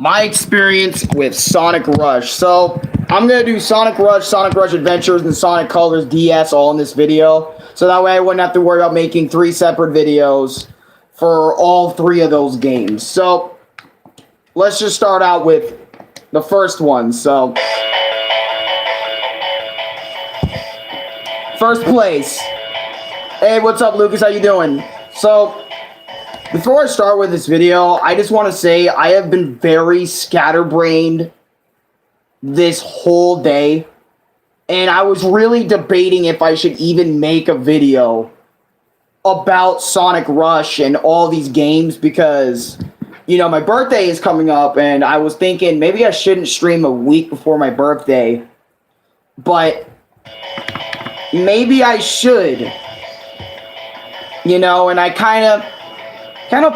my experience with Sonic Rush. So I'm gonna do Sonic Rush Adventures, and Sonic Colors DS all in this video. So that way I wouldn't have to worry about making 3 separate videos for all 3 of those games. So let's just start out with the first one. So first place. Hey, what's up, Lucas? How you doing? So before I start with this video, I just want to say I have been very scatterbrained this whole day, and I was really debating if I should even make a video about Sonic Rush and all these games because, you know, my birthday is coming up, and I was thinking maybe I shouldn't stream a week before my birthday, but maybe I should, you know, and I kind of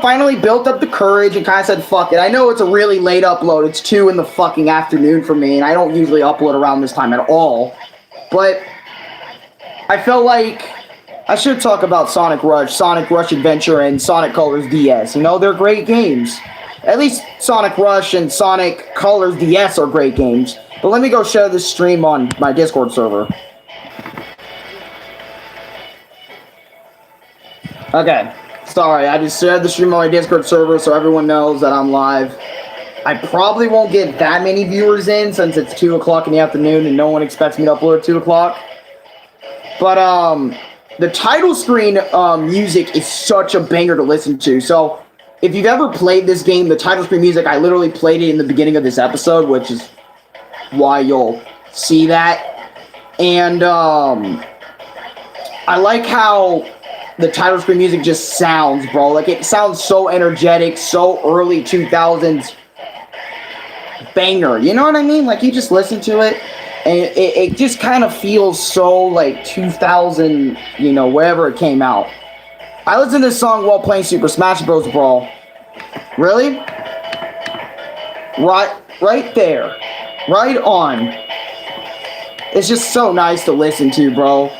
finally built up the courage and kind of said, fuck it. I know it's a really late upload. It's 2 in the fucking afternoon for me, and I don't usually upload around this time at all. But I felt like I should talk about Sonic Rush Adventure, and Sonic Colors DS. You know, they're great games. At least Sonic Rush and Sonic Colors DS are great games. But let me go share this stream on my Discord server. Okay. Sorry, I just shared the stream on my Discord server so everyone knows that I'm live. I probably won't get that many viewers in since it's 2 o'clock in the afternoon and no one expects me to upload at 2 o'clock. But, the title screen music is such a banger to listen to. So, if you've ever played this game, the title screen music, I literally played it in the beginning of this episode, which is why you'll see that. And, I like how the title screen music just sounds, bro. Like, it sounds so energetic, so early 2000s banger. You know what I mean? Like, you just listen to it, and it just kind of feels so, like, 2000, you know, wherever it came out. I listened to this song while playing Super Smash Bros. Brawl. Really? Right there. Right on. It's just so nice to listen to, bro.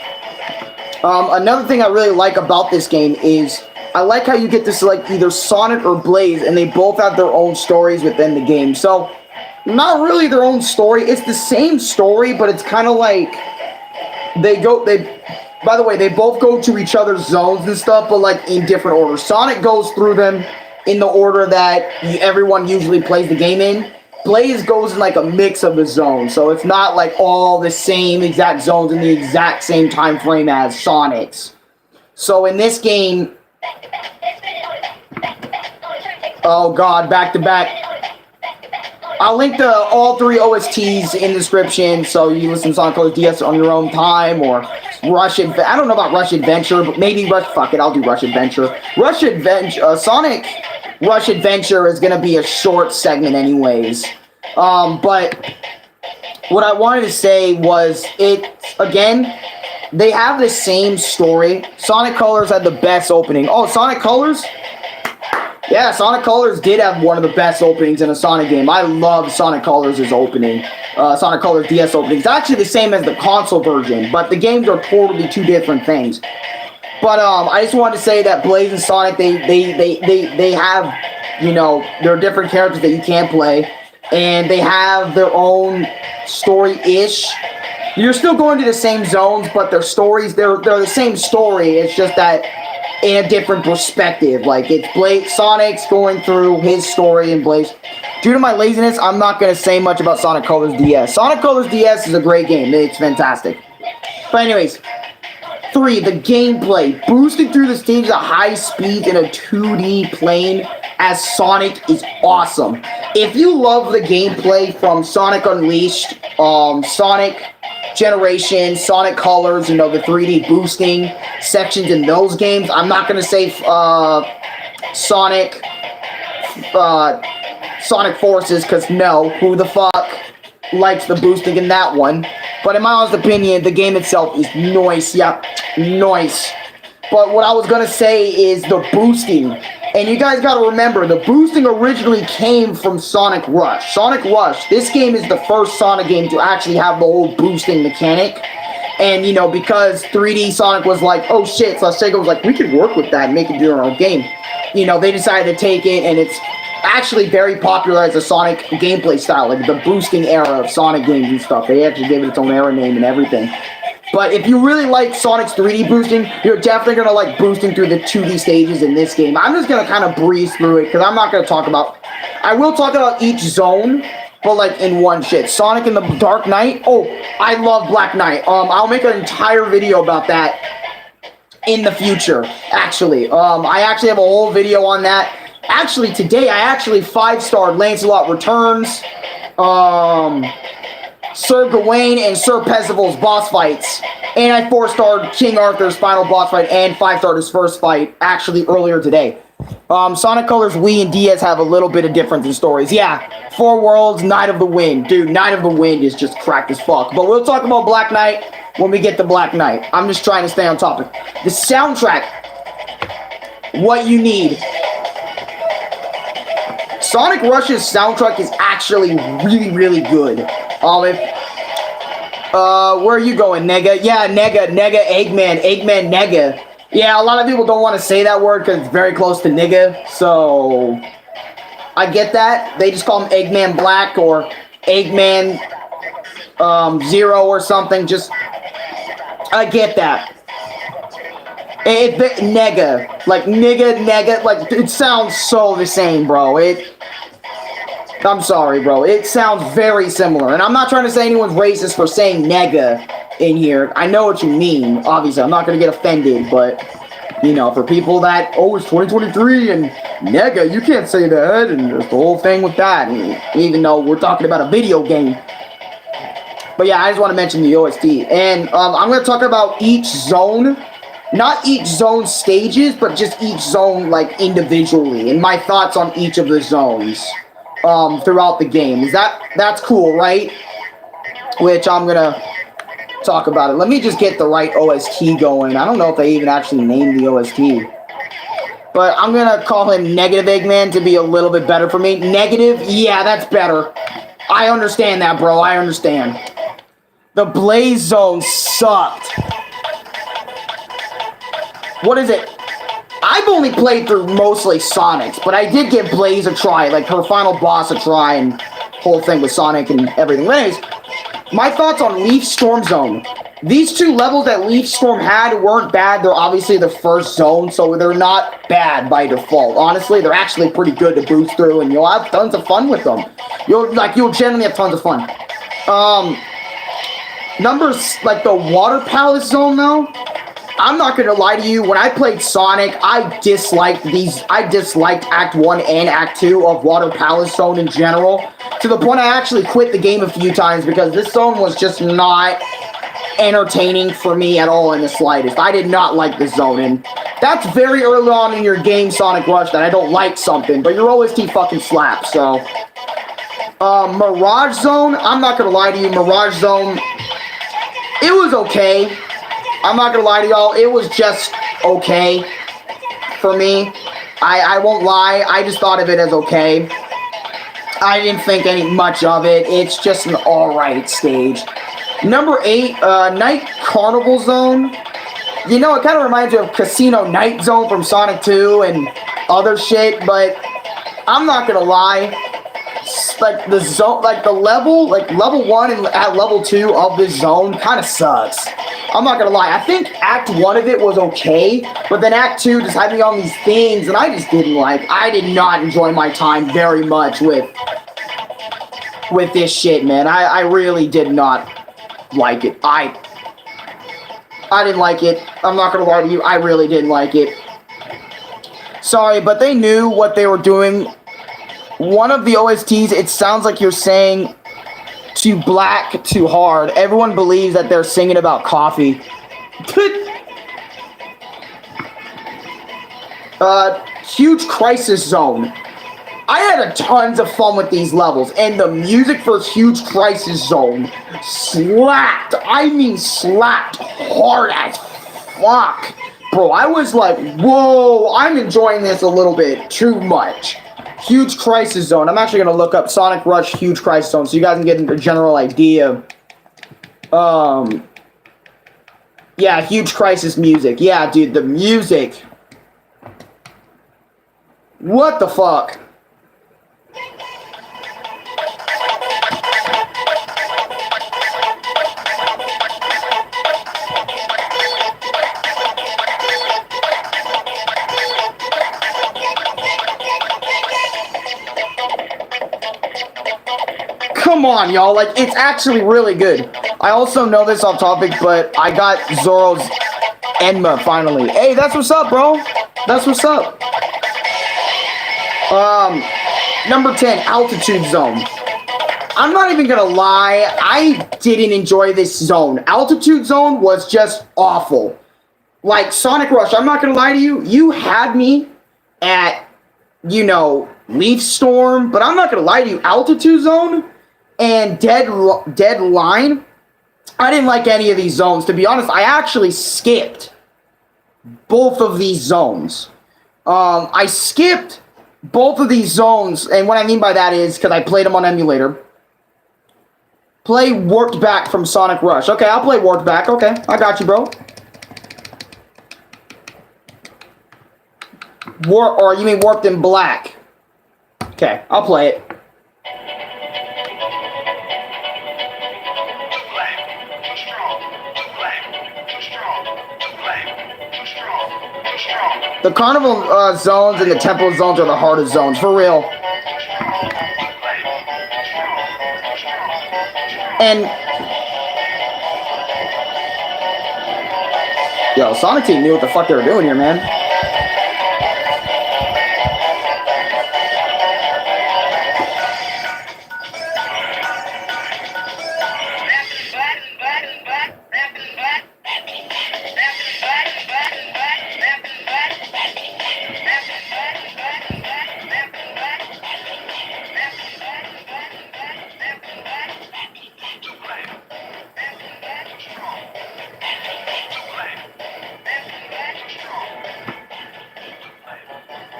Another thing I really like about this game is I like how you get to select either Sonic or Blaze, and they both have their own stories within the game. So, not really their own story. It's the same story, but it's kind of like by the way, they both go to each other's zones and stuff, but like in different orders. Sonic goes through them in the order that everyone usually plays the game in. Blaze goes in like a mix of the zones, so it's not like all the same exact zones in the exact same time frame as Sonic's. So in this game, oh god, back to back. I'll link to all 3 OSTs in the description, so you listen to Sonic Colors DS on your own time, or Rush Adventure. I don't know about Rush Adventure, but maybe fuck it, I'll do Rush Adventure. Sonic Rush Adventure is gonna be a short segment anyways. But what I wanted to say was again, they have the same story. Sonic Colors had the best opening. Oh, Sonic Colors? Yeah, Sonic Colors did have one of the best openings in a Sonic game. I love Sonic Colors' opening. Sonic Colors DS opening. It's actually the same as the console version, but the games are totally 2 different things. But I just wanted to say that Blaze and Sonic, they have, you know, they're different characters that you can't play, and they have their own story-ish. You're still going to the same zones, but their stories, they're the same story. It's just that in a different perspective. Like, it's Sonic's going through his story, and Blaze. Due to my laziness, I'm not going to say much about Sonic Colors DS. Sonic Colors DS is a great game. It's fantastic. But anyways, 3, the gameplay. Boosting through the stage at high speed in a 2D plane as Sonic is awesome. If you love the gameplay from Sonic Unleashed, Sonic Generation, Sonic Colors, you know, the 3D boosting sections in those games, I'm not going to say Sonic Forces, because no, who the fuck likes the boosting in that one? But in my honest opinion, the game itself is nice. Yeah, nice. But what I was going to say is the boosting. And you guys got to remember, the boosting originally came from Sonic Rush. Sonic Rush, this game is the first Sonic game to actually have the whole boosting mechanic. And, you know, because 3D Sonic was like, oh shit, so Sega was like, we could work with that and make it do our own game. You know, they decided to take it, and it's actually very popular as a Sonic gameplay style, like the boosting era of Sonic games and stuff. They actually gave it its own era name and everything. But if you really like Sonic's 3D boosting, you're definitely going to like boosting through the 2D stages in this game. I'm just going to kind of breeze through it because I'm not going to talk about... I will talk about each zone, but like in one shit. Sonic in the Dark Knight. Oh, I love Black Knight. I'll make an entire video about that in the future, actually. I actually have a whole video on that. Actually, today, I actually 5-starred Lancelot Returns, Sir Gawain and Sir Percival's boss fights. And I 4-starred King Arthur's final boss fight and 5-starred his first fight, actually, earlier today. Sonic Colors Wii and DS have a little bit of difference in stories. Yeah, 4 Worlds, Night of the Wind. Dude, Night of the Wind is just cracked as fuck. But we'll talk about Black Knight when we get to Black Knight. I'm just trying to stay on topic. The soundtrack. What you need. Sonic Rush's soundtrack is actually really, really good. Where are you going, Nega? Yeah, Nega, Eggman, Nega. Yeah, a lot of people don't want to say that word because it's very close to nigga, so I get that. They just call him Eggman Black or Eggman Zero or something. Just, I get that. Nega, like nigga, like it sounds so the same, bro. I'm sorry, bro. It sounds very similar, and I'm not trying to say anyone's racist for saying nega in here. I know what you mean. Obviously, I'm not gonna get offended, but you know, for people that it's 2023 and nega, you can't say that, and there's the whole thing with that. And even though we're talking about a video game. But yeah, I just want to mention the OST, and I'm gonna talk about each zone. Not each zone stages, but just each zone, like, individually. And my thoughts on each of the zones throughout the game. That's cool, right? Which I'm gonna talk about it. Let me just get the right OST going. I don't know if they even actually named the OST. But I'm gonna call him Negative Eggman to be a little bit better for me. Negative? Yeah, that's better. I understand that, bro. I understand. The Blaze Zone sucked. What is it? I've only played through mostly Sonic's, but I did give Blaze a try, like her final boss a try and whole thing with Sonic and everything. But anyways, my thoughts on Leaf Storm Zone. These 2 levels that Leaf Storm had weren't bad. They're obviously the first zone, so they're not bad by default. Honestly, they're actually pretty good to boost through, and you'll have tons of fun with them. You'll generally have tons of fun. Numbers like the Water Palace Zone though. I'm not gonna lie to you, when I played Sonic, I disliked Act 1 and Act 2 of Water Palace Zone in general, to the point I actually quit the game a few times because this zone was just not entertaining for me at all in the slightest. I did not like this zone, and that's very early on in your game, Sonic Rush, that I don't like something, but your OST fucking slaps, so. Mirage Zone, I'm not gonna lie to you, Mirage Zone, it was okay. I'm not gonna lie to y'all, it was just okay for me. I won't lie, I just thought of it as okay. I didn't think any much of it. It's just an alright stage. Number 8, Night Carnival Zone. You know, it kind of reminds me of Casino Night Zone from Sonic 2 and other shit, but I'm not gonna lie. Like the zone, like the level, like level 1 and at level 2 of this zone kind of sucks. I'm not gonna lie. I think Act 1 of it was okay, but then Act 2 just had me on these things, and I just didn't like. I did not enjoy my time very much with this shit, man. I really did not like it. I didn't like it. I'm not gonna lie to you. I really didn't like it. Sorry, but they knew what they were doing. One of the OSTs, it sounds like you're saying too black, too hard. Everyone believes that they're singing about coffee. Huge Crisis Zone. I had tons of fun with these levels, and the music for Huge Crisis Zone slapped. I mean slapped hard as fuck. Bro, I was like, whoa, I'm enjoying this a little bit too much. Huge Crisis Zone. I'm actually going to look up Sonic Rush Huge Crisis Zone so you guys can get a general idea. Yeah, Huge Crisis music. Yeah, dude, the music. What the fuck? on, y'all. Like, it's actually really good. I also know this off topic, but I got Zoro's Enma finally. Hey, that's what's up, bro. That's what's up. Number 10, Altitude Zone. I'm not even gonna lie, I didn't enjoy this zone. Altitude Zone was just awful. Like, Sonic Rush, I'm not gonna lie to you, you had me at, you know, Leaf Storm, but I'm not gonna lie to you, Altitude Zone and Dead Line, I didn't like any of these zones. To be honest, I actually skipped both of these zones. I skipped both of these zones, and what I mean by that is because I played them on emulator. Play Warped Back from Sonic Rush. Okay, I'll play Warped Back. Okay, I got you, bro. Or you mean Warped in Black? Okay, I'll play it. The carnival zones and the temple zones are the hardest zones, for real. And yo, Sonic Team knew what the fuck they were doing here, man.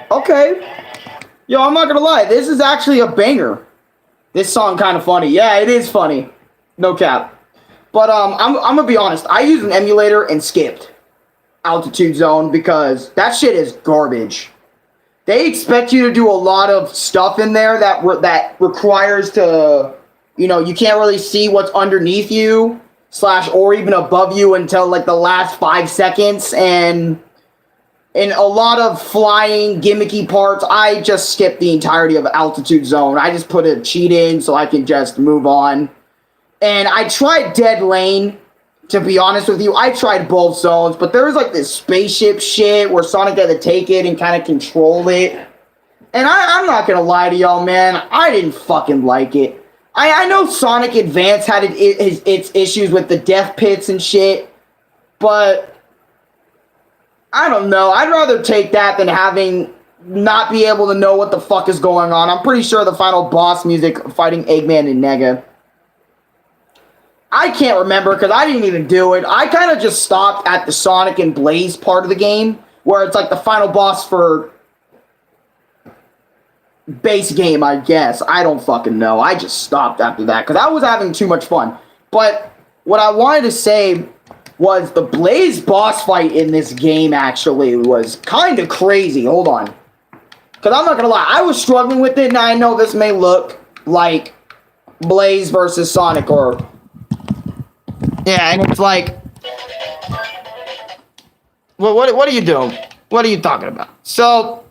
Okay. Yo, I'm not gonna lie, this is actually a banger. This song kind of funny. Yeah, it is funny. No cap. But I'm gonna be honest, I used an emulator and skipped Altitude Zone because that shit is garbage. They expect you to do a lot of stuff in there that requires to, you know, you can't really see what's underneath you / or even above you until like the last 5 seconds, and in a lot of flying gimmicky parts, I just skipped the entirety of Altitude Zone. I just put a cheat in so I can just move on. And I tried Dead Lane, to be honest with you. I tried both zones, but there was like this spaceship shit where Sonic had to take it and kind of control it. And I'm not gonna lie to y'all, man. I didn't fucking like it. I know Sonic Advance had its issues with the death pits and shit, but I don't know. I'd rather take that than having not be able to know what the fuck is going on. I'm pretty sure the final boss music fighting Eggman and Nega, I can't remember because I didn't even do it. I kind of just stopped at the Sonic and Blaze part of the game, where it's like the final boss for base game, I guess. I don't fucking know. I just stopped after that because I was having too much fun. But what I wanted to say was the Blaze boss fight in this game actually was kind of crazy. Hold on. Because I'm not going to lie, I was struggling with it, and I know this may look like Blaze versus Sonic, or yeah, and it's like, well, what are you doing? What are you talking about? So,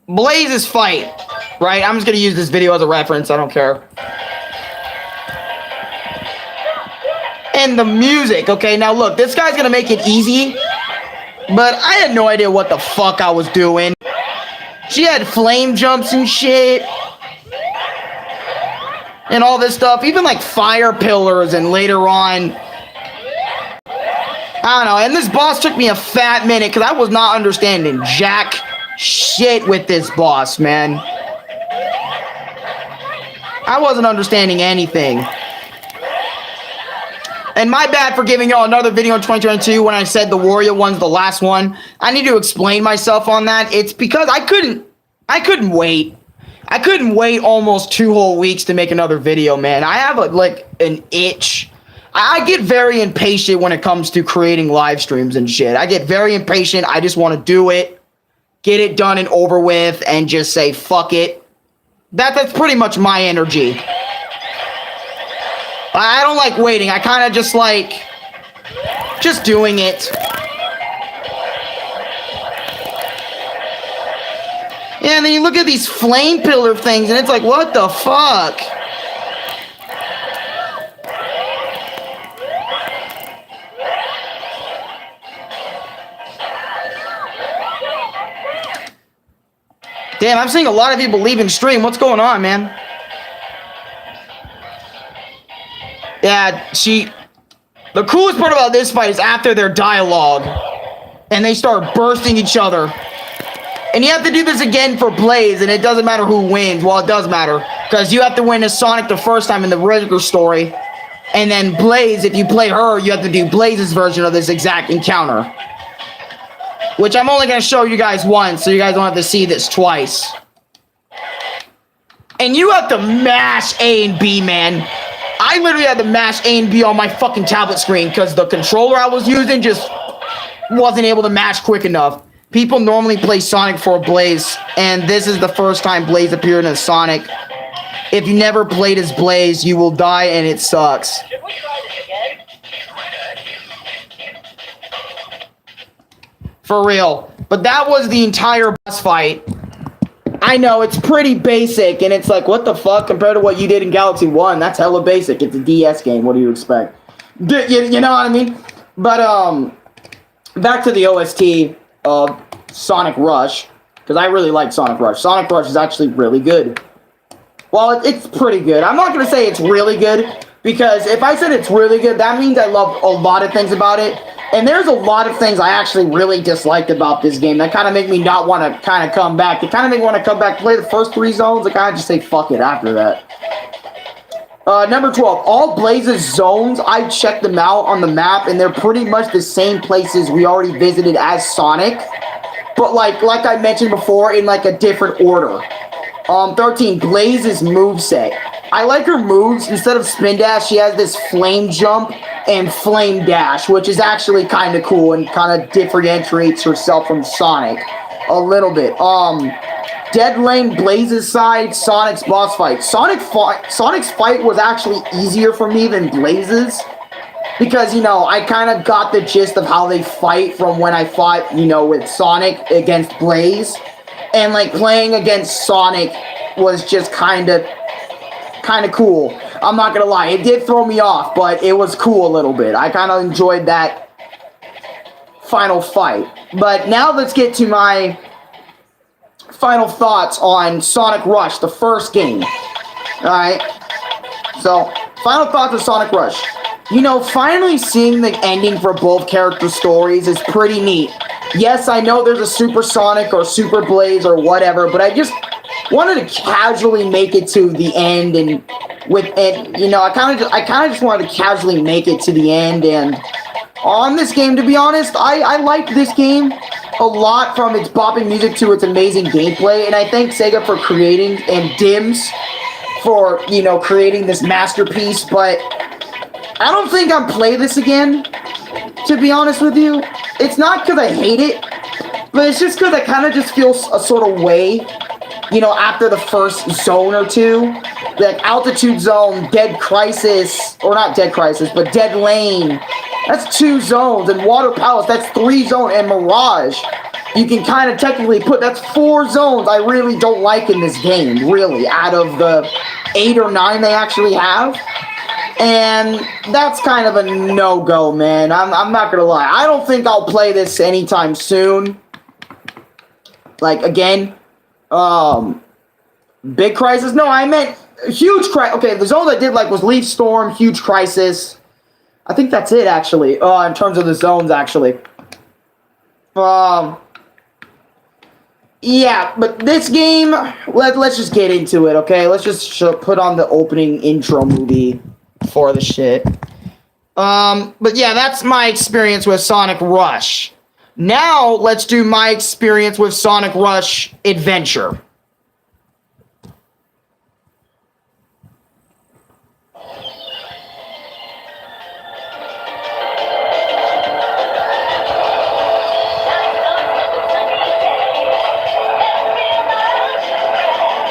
Blaze's fight, right? I'm just going to use this video as a reference. I don't care. And the music, okay? Now, look, this guy's going to make it easy, but I had no idea what the fuck I was doing. She had flame jumps and shit, and all this stuff, even like fire pillars, and later on, I don't know, and this boss took me a fat minute because I was not understanding jack shit with this boss, man. I wasn't understanding anything. And my bad for giving y'all another video in 2022 when I said the Wario one's the last one. I need to explain myself on that. It's because I couldn't wait. I couldn't wait almost 2 whole weeks to make another video, man. I have an itch. I get very impatient when it comes to creating live streams and shit. I get very impatient. I just want to do it, get it done and over with, and just say fuck it. That's pretty much my energy. I don't like waiting. I kind of just like just doing it. Yeah, and then you look at these flame pillar things, and it's like, what the fuck? Damn, I'm seeing a lot of people leaving stream. What's going on, man? Yeah, the coolest part about this fight is after their dialogue, and they start bursting each other. And you have to do this again for Blaze, and it doesn't matter who wins. Well, it does matter, because you have to win as Sonic the first time in the regular story. And then Blaze, if you play her, you have to do Blaze's version of this exact encounter. Which I'm only going to show you guys once, so you guys don't have to see this twice. And you have to mash A and B, man. I literally had to mash A and B on my fucking tablet screen, because the controller I was using just wasn't able to mash quick enough. People normally play Sonic for Blaze, and this is the first time Blaze appeared in Sonic. If you never played as Blaze, you will die, and it sucks. Should we try this again? For real. But that was the entire boss fight. I know, it's pretty basic, and it's like, what the fuck, compared to what you did in Galaxy 1? That's hella basic. It's a DS game. What do you expect? You know what I mean? But, back to the OST of Sonic Rush, because I really like Sonic Rush. Sonic Rush is actually really good. Well, it's pretty good. I'm not going to say it's really good, because if I said it's really good, that means I love a lot of things about it. And there's a lot of things I actually really disliked about this game that kind of make me not want to kind of come back. They kind of make me want to come back, play the first 3 zones, I kind of just say fuck it after that. Number 12, all Blaze's zones, I checked them out on the map, and they're pretty much the same places we already visited as Sonic. But like I mentioned before, in like a different order. 13, Blaze's moveset. I like her moves. Instead of spin dash, she has this flame jump and flame dash, which is actually kind of cool and kind of differentiates herself from Sonic a little bit. Dead Lane, Blaze's side, Sonic's boss fight. Sonic's fight was actually easier for me than Blaze's, because, you know, I kind of got the gist of how they fight from when I fought, you know, with Sonic against Blaze. And, like, playing against Sonic was just kind of cool. I'm not gonna lie, it did throw me off, but it was cool a little bit. I kind of enjoyed that final fight. But now let's get to my final thoughts on Sonic Rush, the first game. Alright? So, final thoughts on Sonic Rush. You know, finally seeing the ending for both character stories is pretty neat. Yes, I know there's a Super Sonic or Super Blaze or whatever, but I just wanted to casually make it to the end, and you know, I kind of just wanted to casually make it to the end. And on this game, to be honest, I liked this game a lot, from its bopping music to its amazing gameplay, and I thank Sega for creating, and Dims for, you know, creating this masterpiece. But I don't think I'll play this again, to be honest with you. It's not because I hate it, but it's just because I kind of just feel a sort of way, you know, after the first zone or two. Like Altitude Zone, Dead Crisis, or not Dead Crisis, but Dead Lane. That's 2 zones, and Water Palace, that's 3 zones, and Mirage. You can kind of technically put, that's 4 zones I really don't like in this game, really, out of the 8 or 9 they actually have. And that's kind of a no-go, man. I'm not gonna lie. I don't think I'll play this anytime soon. Like, again, Big Crisis? No, I meant Huge Crisis. Okay, the zones I did like was Leaf Storm, Huge Crisis. I think that's it, actually, in terms of the zones, actually. Yeah, but this game, let's just get into it, okay? Let's just put on the opening intro movie for the shit. But yeah, that's my experience with Sonic Rush. Now, let's do my experience with Sonic Rush Adventure.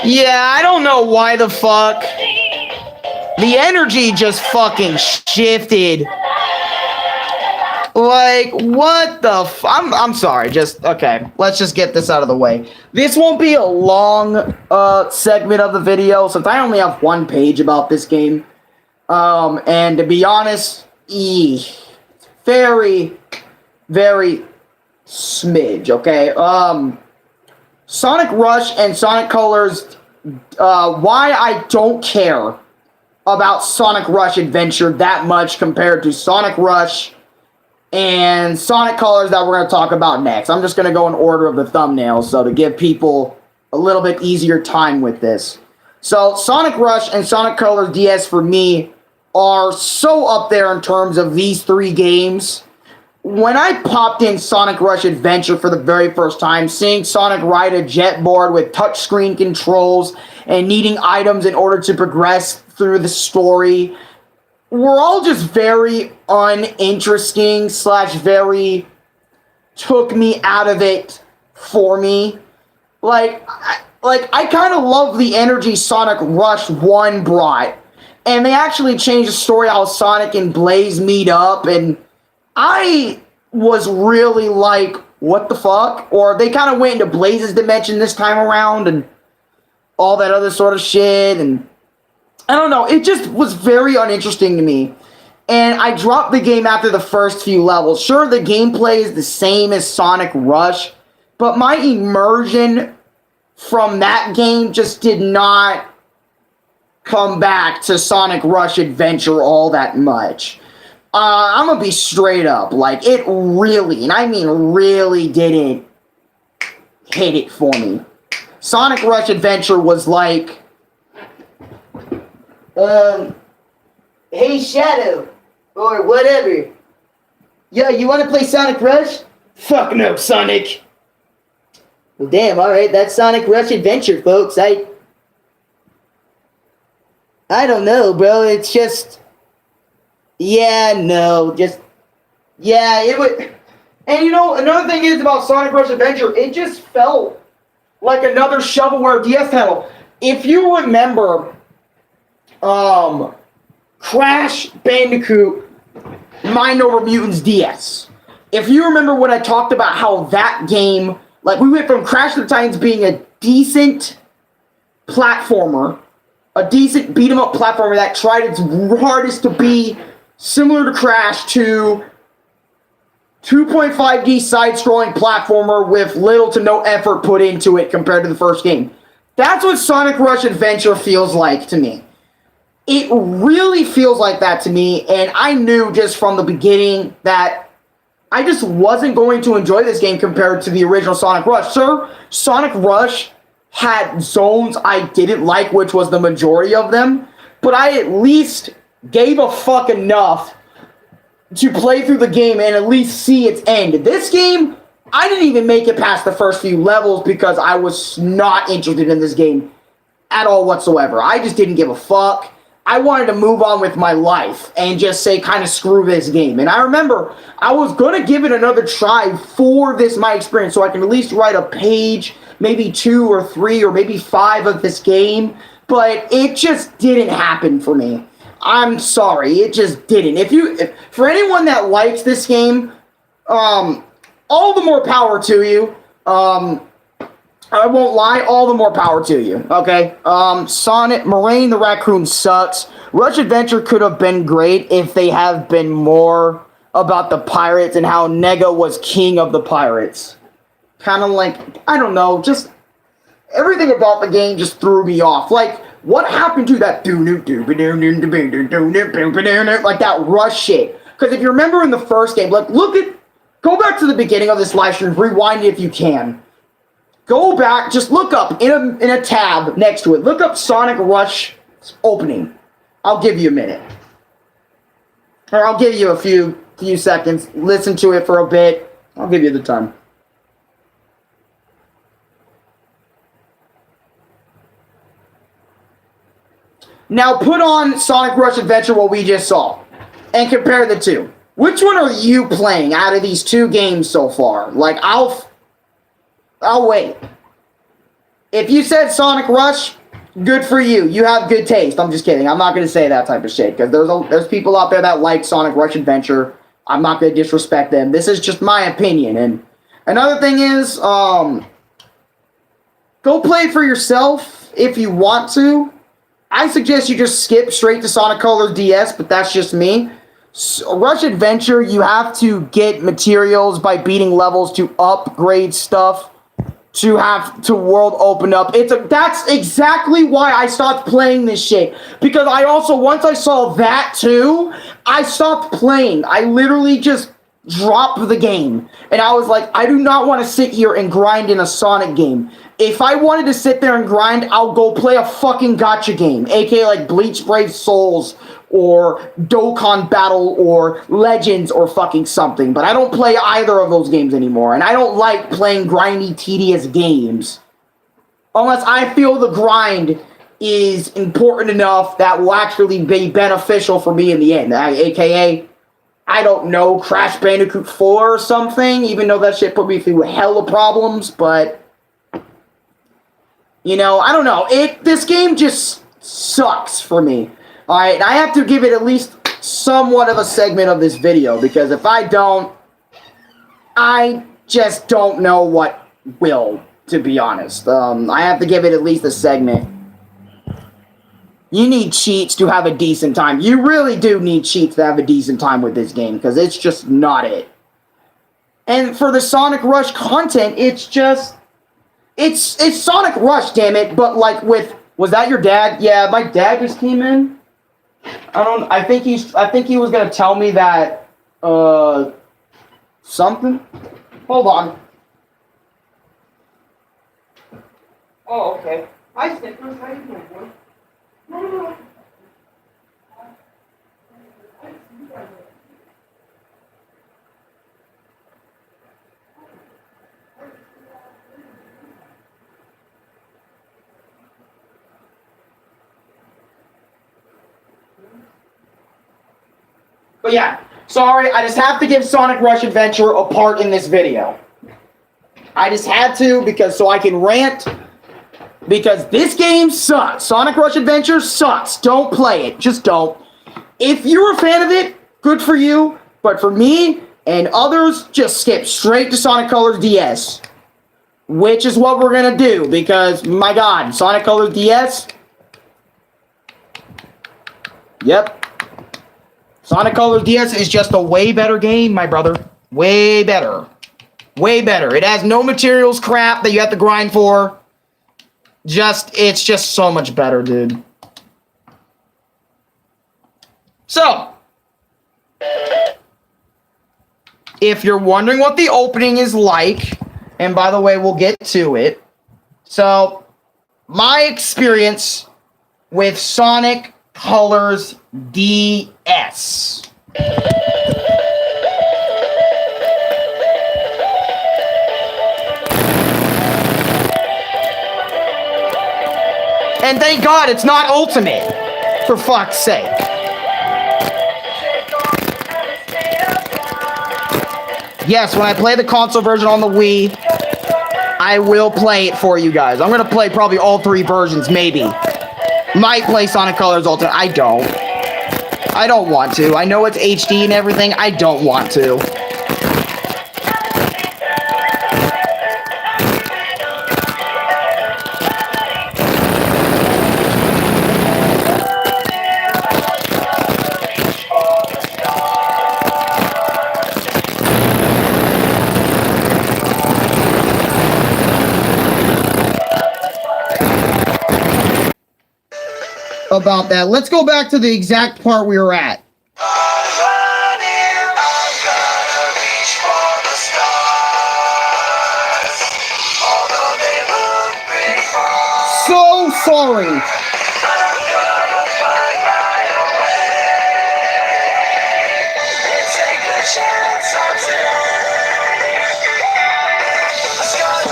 Yeah, I don't know why the fuck the energy just fucking shifted. Like, what the I'm sorry, okay, let's just get this out of the way. This won't be a long segment of the video, since I only have 1 page about this game. And to be honest, very, very smidge, okay? Sonic Rush and Sonic Colors, why I don't care about Sonic Rush Adventure that much compared to Sonic Rush and Sonic Colors that we're going to talk about next. I'm just going to go in order of the thumbnails, so to give people a little bit easier time with this. So Sonic Rush and Sonic Colors DS for me are so up there in terms of these three games. When I popped in Sonic Rush Adventure for the very first time, seeing Sonic ride a jet board with touchscreen controls and needing items in order to progress through the story were all just very uninteresting / very took me out of it for me. I kind of love the energy Sonic Rush 1 brought. And they actually changed the story how Sonic and Blaze meet up, and I was really like, what the fuck? Or they kind of went into Blaze's dimension this time around and all that other sort of shit, and I don't know, it just was very uninteresting to me. And I dropped the game after the first few levels. Sure, the gameplay is the same as Sonic Rush, but my immersion from that game just did not come back to Sonic Rush Adventure all that much. I'm gonna be straight up, like, it really, and I mean really, didn't hit it for me. Sonic Rush Adventure was like, hey Shadow, or whatever. Yo, you wanna play Sonic Rush? Fuck no, Sonic. Well, damn, alright, that's Sonic Rush Adventure, folks. I don't know, bro. It's just, it would. And you know, another thing is about Sonic Rush Adventure, it just felt like another shovelware DS title. If you remember, Crash Bandicoot Mind Over Mutants DS. If you remember when I talked about how that game, like, we went from Crash of the Titans being a decent platformer, a decent beat-em-up platformer that tried its hardest to be similar to Crash, to 2.5D side-scrolling platformer with little to no effort put into it compared to the first game. That's what Sonic Rush Adventure feels like to me. It really feels like that to me, and I knew just from the beginning that I just wasn't going to enjoy this game compared to the original Sonic Rush. Sir, Sonic Rush had zones I didn't like, which was the majority of them, but I at least gave a fuck enough to play through the game and at least see its end. This game, I didn't even make it past the first few levels because I was not interested in this game at all whatsoever. I just didn't give a fuck. I wanted to move on with my life and just say, kind of screw this game. And I remember I was going to give it another try for this my experience, so I can at least write a page, maybe 2 or 3 or maybe 5 of this game, but it just didn't happen for me. I'm sorry, it just didn't. If for anyone that likes this game, all the more power to you. I won't lie, all the more power to you, okay? Sonic, Moraine the Raccoon sucks. Rush Adventure could have been great if they have been more about the pirates and how Nega was king of the pirates. Kind of like, I don't know, just everything about the game just threw me off. Like, what happened to that like that rush shit? Because if you remember in the first game, like, go back to the beginning of this live stream, rewind it if you can. Go back, just look up in a tab next to it. Look up Sonic Rush opening. I'll give you a minute. Or I'll give you a few seconds. Listen to it for a bit. I'll give you the time. Now put on Sonic Rush Adventure, what we just saw, and compare the two. Which one are you playing out of these two games so far? Like, I'll wait. If you said Sonic Rush, good for you. You have good taste. I'm just kidding. I'm not going to say that type of shit, because there's people out there that like Sonic Rush Adventure. I'm not going to disrespect them. This is just my opinion. And another thing is, go play it for yourself if you want to. I suggest you just skip straight to Sonic Colors DS, but that's just me. Rush Adventure, you have to get materials by beating levels to upgrade stuff to have to world open up. That's exactly why I stopped playing this shit. Because I also, once I saw that too, I stopped playing. I literally just dropped the game. And I was like, I do not want to sit here and grind in a Sonic game. If I wanted to sit there and grind, I'll go play a fucking gacha game. AKA like Bleach Brave Souls or Dokkan Battle or Legends or fucking something. But I don't play either of those games anymore. And I don't like playing grindy, tedious games. Unless I feel the grind is important enough that will actually be beneficial for me in the end. AKA, I don't know, Crash Bandicoot 4 or something. Even though that shit put me through hella problems. But, you know, I don't know. This game just sucks for me. Alright, I have to give it at least somewhat of a segment of this video, because if I don't, I just don't know what will, to be honest. I have to give it at least a segment. You need cheats to have a decent time. You really do need cheats to have a decent time with this game, because it's just not it. And for the Sonic Rush content, it's just... It's Sonic Rush, damn it, but like with... Was that your dad? Yeah, my dad just came in. I think he was gonna tell me that something. Hold on. Oh, okay. Hi, Snickers. How you doing, boy? No. But yeah, sorry, I just have to give Sonic Rush Adventure a part in this video. I just had to, because so I can rant, because this game sucks. Sonic Rush Adventure sucks. Don't play it. Just don't. If you're a fan of it, good for you. But for me and others, just skip straight to Sonic Colors DS. Which is what we're going to do, because, my god, Sonic Colors DS. Yep. Sonic Colors DS is just a way better game, my brother. Way better. Way better. It has no materials crap that you have to grind for. It's just so much better, dude. So, if you're wondering what the opening is like, and by the way, we'll get to it. So, my experience with Sonic Colors DS. And thank God it's not Ultimate, for fuck's sake. Yes, when I play the console version on the Wii, I will play it for you guys. I'm going to play probably all three versions, maybe. Might play Sonic Colors Ultimate. I don't want to. I know it's HD and everything. I don't want to. About that. Let's go back to the exact part we were at. So sorry.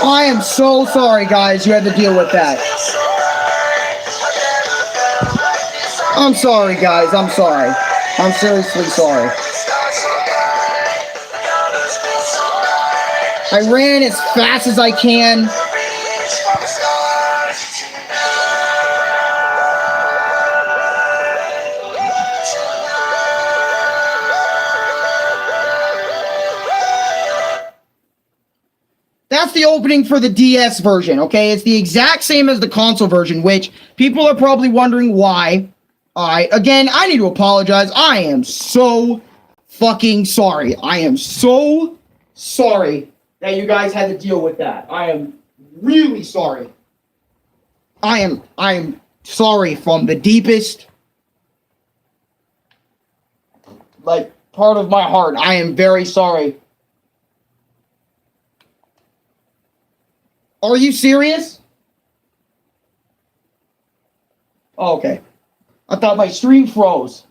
I am so sorry, guys. You had to deal with that. I'm sorry, guys. I'm sorry. I'm seriously sorry. I ran as fast as I can. That's the opening for the DS version, okay? It's the exact same as the console version, which people are probably wondering why. Alright, again, I need to apologize. I am so fucking sorry. I am so sorry that you guys had to deal with that. I am really sorry. I am sorry from the deepest, like, part of my heart. I am very sorry. Are you serious? Oh, okay. I thought my stream froze.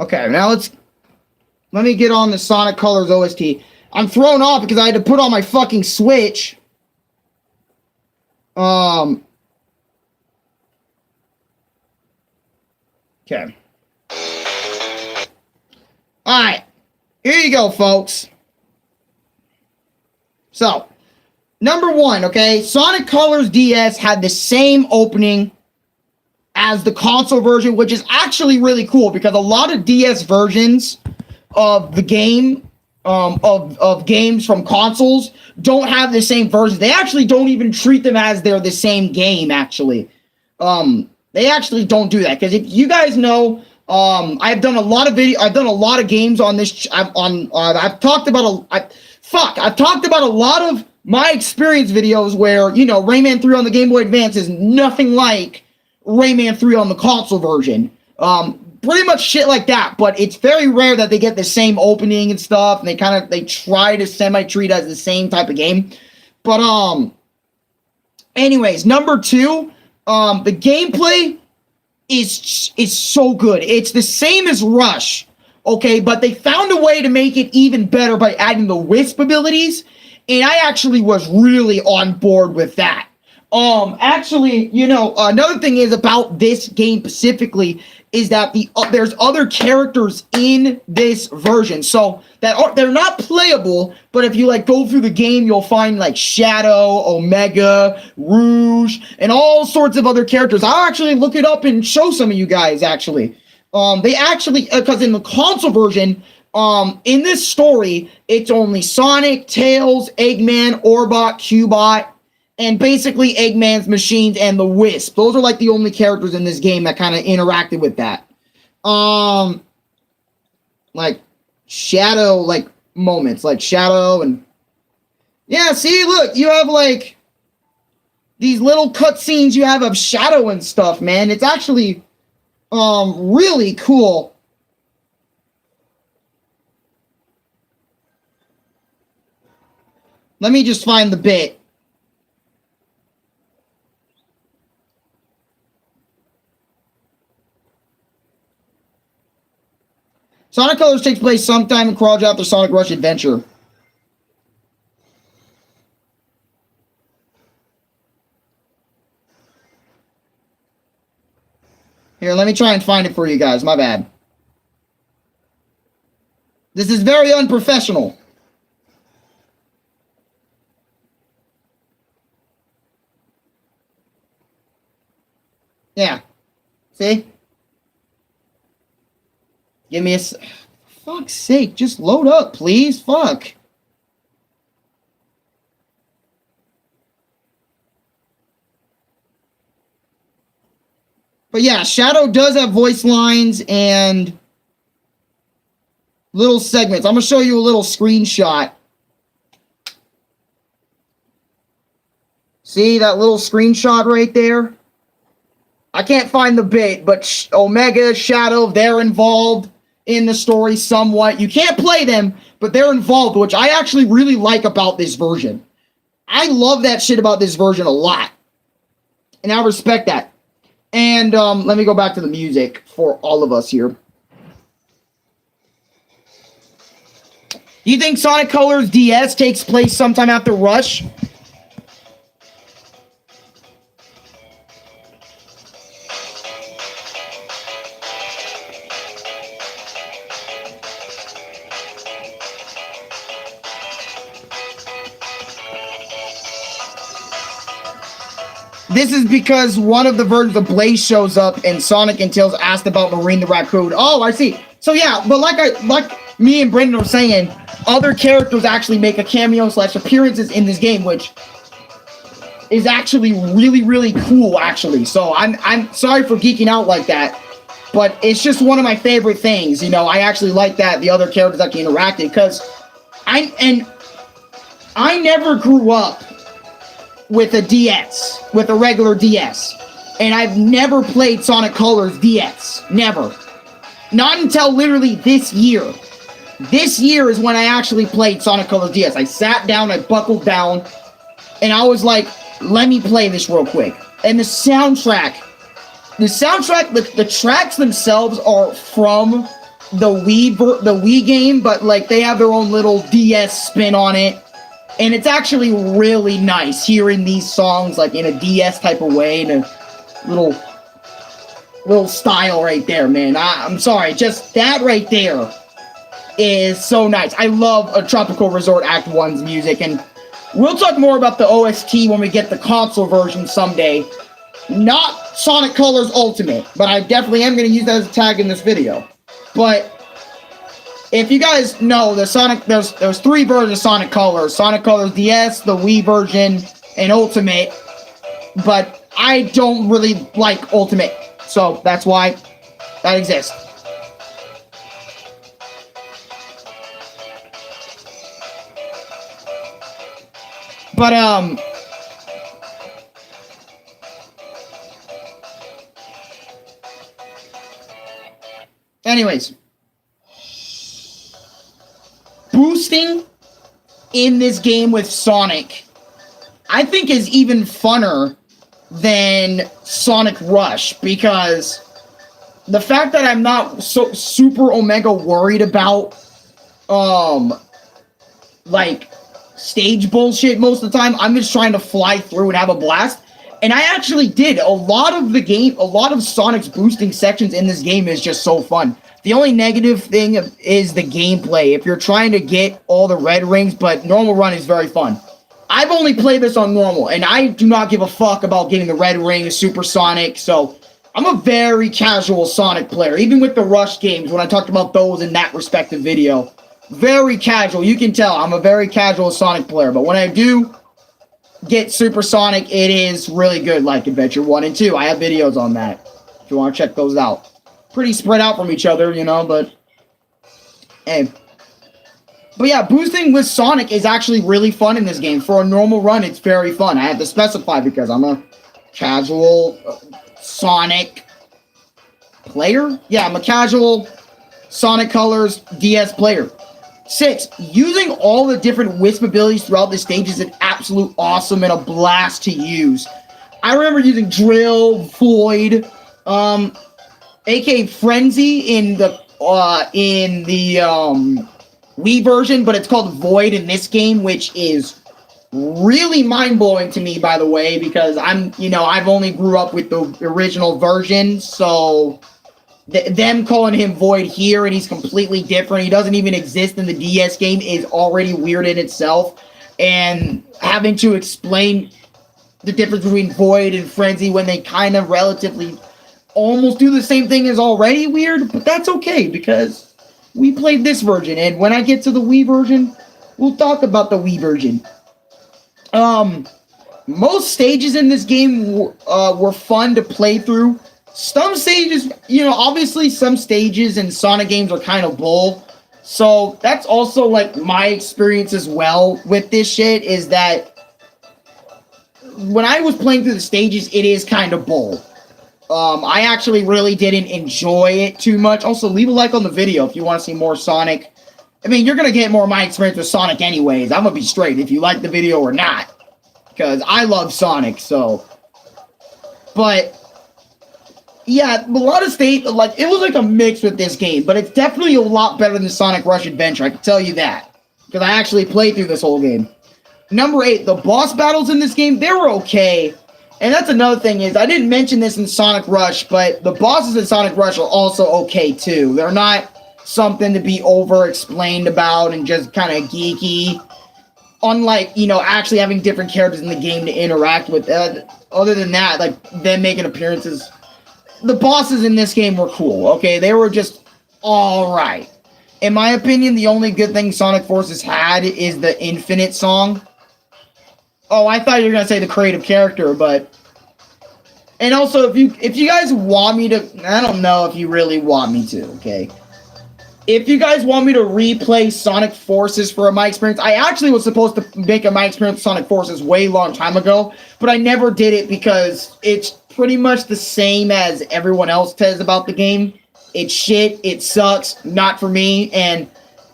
Okay, now let me get on the Sonic Colors OST. I'm thrown off because I had to put on my fucking Switch. Okay. Alright. Here you go, folks. So, number one, okay? Sonic Colors DS had the same opening as the console version, which is actually really cool because a lot of DS versions of the game, of games from consoles don't have the same versions. They actually don't even treat them as they're the same game, actually. They actually don't do that because if you guys know, I've done a lot of games on this. I've talked about a lot of my experience videos where, you know, Rayman 3 on the Game Boy Advance is nothing like Rayman 3 on the console version. Pretty much shit like that, but it's very rare that they get the same opening and stuff, and they try to semi-treat as the same type of game. But, anyways, number two, the gameplay is so good. It's the same as Rush, okay, but they found a way to make it even better by adding the Wisp abilities, and I actually was really on board with that. Actually, you know, another thing is about this game specifically is that there's other characters in this version, so they're not playable, but if you like go through the game, you'll find like Shadow, Omega, Rouge, and all sorts of other characters. I'll actually look it up and show some of you guys, actually. They actually, because in the console version, in this story, it's only Sonic, Tails, Eggman, Orbot, Cubot, and basically Eggman's machines and the Wisp. Those are like the only characters in this game that kind of interacted with that. Like Shadow, like moments, like Shadow and yeah, see, look, you have like these little cutscenes you have of Shadow and stuff, man. It's actually really cool. Let me just find the bit. Sonic Colors takes place sometime in Crawled after Sonic Rush Adventure. Here, let me try and find it for you guys. My bad. This is very unprofessional. Yeah. See? Give me for fuck's sake, just load up, please. Fuck. But yeah, Shadow does have voice lines and little segments. I'm going to show you a little screenshot. See that little screenshot right there? I can't find the bit, but Omega, Shadow, they're involved in the story somewhat. You can't play them, but they're involved, which I actually really like about this version. I love that shit about this version a lot. And I respect that. And let me go back to the music for all of us here. Do you think Sonic Colors DS takes place sometime after Rush? This is because one of the versions of Blaze shows up and Sonic and Tails asked about Marine the Raccoon. Oh, I see. So yeah, but like me and Brendan were saying, other characters actually make a cameo / appearances in this game, which is actually really, really cool, actually. So I'm sorry for geeking out like that, but it's just one of my favorite things. You know, I actually like that the other characters actually interacted because I never grew up with a DS, with a regular DS. And I've never played Sonic Colors DS. Never. Not until literally this year. This year is when I actually played Sonic Colors DS. I sat down, I buckled down, and I was like, let me play this real quick. And the soundtrack, the tracks themselves are from the Wii game, but like they have their own little DS spin on it. And it's actually really nice hearing these songs like in a DS type of way, in a little style right there, man. I'm sorry, just that right there is so nice. I love a Tropical Resort Act 1's music, and we'll talk more about the OST when we get the console version someday. Not Sonic Colors Ultimate, but I definitely am going to use that as a tag in this video. But if you guys know, there's 3 versions of Sonic Colors. Sonic Colors DS, the Wii version, and Ultimate. But I don't really like Ultimate, so that's why that exists. But, anyways, boosting in this game with Sonic, I think is even funner than Sonic Rush, because the fact that I'm not so super omega worried about, like, stage bullshit most of the time. I'm just trying to fly through and have a blast. And I actually did. A lot of Sonic's boosting sections in this game is just so fun. The only negative thing is the gameplay. If you're trying to get all the red rings, but normal run is very fun. I've only played this on normal, and I do not give a fuck about getting the red ring, Super Sonic, so I'm a very casual Sonic player. Even with the Rush games, when I talked about those in that respective video. Very casual. You can tell I'm a very casual Sonic player, but when I do get Super Sonic, it is really good, like Adventure 1 and 2. I have videos on that, if you want to check those out. Pretty spread out from each other, you know, but hey. But yeah, boosting with Sonic is actually really fun in this game. For a normal run, it's very fun. I have to specify because I'm a casual Sonic player. Yeah, I'm a casual Sonic Colors DS player. 6, using all the different wisp abilities throughout the stage is an absolute awesome and a blast to use. I remember using Drill, Void, aka Frenzy in the Wii version, but it's called Void in this game, which is really mind-blowing to me, by the way, because I've only grew up with the original version, so them calling him Void here, and he's completely different. He doesn't even exist in the DS game is already weird in itself. And having to explain the difference between Void and Frenzy when they kind of relatively almost do the same thing is already weird. But that's okay, because we played this version. And when I get to the Wii version, we'll talk about the Wii version. Most stages in this game were fun to play through. Some stages, obviously some stages in Sonic games are kind of bull. So that's also like my experience as well with this shit, is that when I was playing through the stages, it is kind of bull. I actually really didn't enjoy it too much. Also, leave a like on the video if you want to see more Sonic. I mean, you're going to get more of my experience with Sonic anyways. I'm going to be straight if you like the video or not. Because I love Sonic, so. But yeah, a lot of it was like a mix with this game, but it's definitely a lot better than Sonic Rush Adventure, I can tell you that. Because I actually played through this whole game. Number 8, the boss battles in this game, they were okay. And that's another thing is, I didn't mention this in Sonic Rush, but the bosses in Sonic Rush are also okay too. They're not something to be over-explained about and just kind of geeky. Unlike, actually having different characters in the game to interact with. Other than that, like, them making appearances, the bosses in this game were cool, okay? They were just alright. In my opinion, the only good thing Sonic Forces had is the Infinite song. Oh, I thought you were going to say the creative character, but. And also, if you guys want me to. I don't know if you really want me to, okay? if you guys want me to replay Sonic Forces for my experience, I actually was supposed to make a my experience Sonic Forces way long time ago, but I never did it because it's pretty much the same as everyone else says about the game. It's shit, it sucks, not for me, and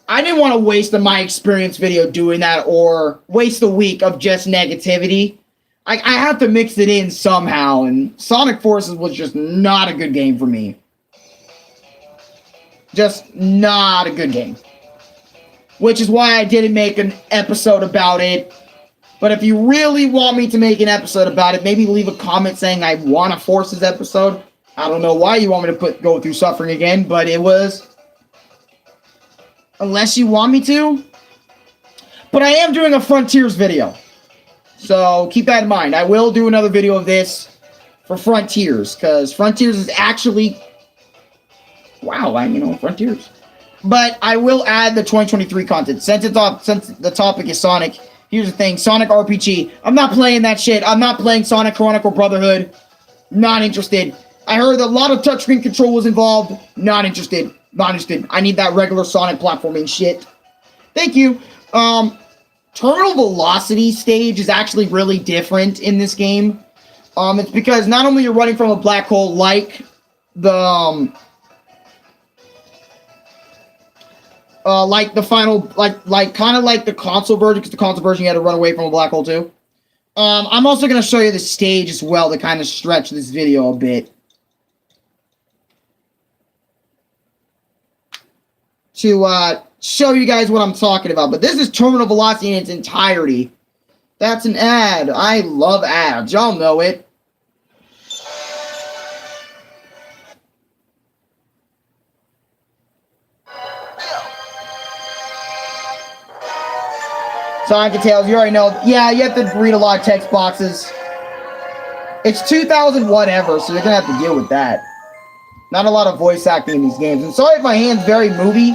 I didn't want to waste a my experience video doing that or waste a week of just negativity. I have to mix it in somehow, and Sonic Forces was just not a good game for me. Just not a good game. Which is why I didn't make an episode about it. But if you really want me to make an episode about it, maybe leave a comment saying I want a Forces episode. I don't know why you want me to go through suffering again, but it was... Unless you want me to. But I am doing a Frontiers video. So keep that in mind. I will do another video of this for Frontiers. Because Frontiers is actually... Wow, Frontiers. But I will add the 2023 content. Since the topic is Sonic, here's the thing. Sonic RPG. I'm not playing that shit. I'm not playing Sonic Chronicle Brotherhood. Not interested. I heard a lot of touchscreen control was involved. Not interested. Not interested. I need that regular Sonic platforming shit. Thank you. Terminal velocity stage is actually really different in this game. It's because not only you're running from a black hole like the like the final, kind of like the console version, because the console version you had to run away from a black hole too. I'm also going to show you the stage as well to kind of stretch this video a bit. To show you guys what I'm talking about. But this is terminal velocity in its entirety. That's an ad. I love ads. Y'all know it. Sonic and Tails, you already know. Yeah, you have to read a lot of text boxes. It's 2000 whatever, so you're going to have to deal with that. Not a lot of voice acting in these games. And sorry if my hand's very movie.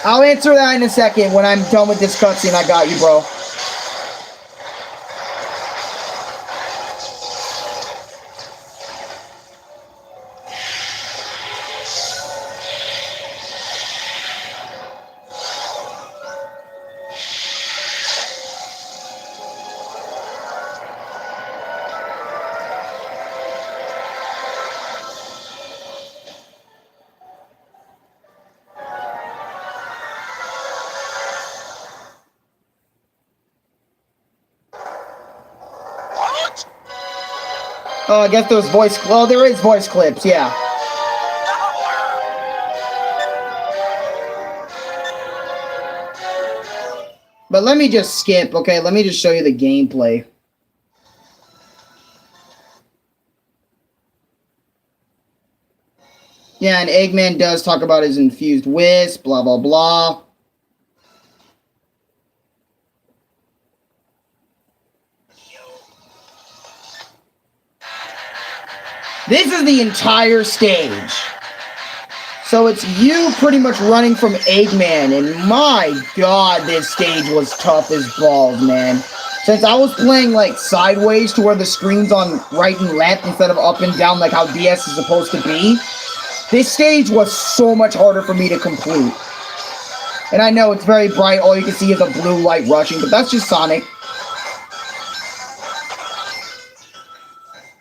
I'll answer that in a second when I'm done with this cutscene. I got you, bro. Oh, I guess there's voice... Well, there is voice clips, yeah. But let me just skip, okay? Let me just show you the gameplay. Yeah, and Eggman does talk about his infused wisp, blah, blah, blah. This is the entire stage. So it's you pretty much running from Eggman, and my god, this stage was tough as balls, man. Since I was playing, like, sideways to where the screen's on right and left instead of up and down like how DS is supposed to be, this stage was so much harder for me to complete. And I know it's very bright, all you can see is a blue light rushing, but that's just Sonic.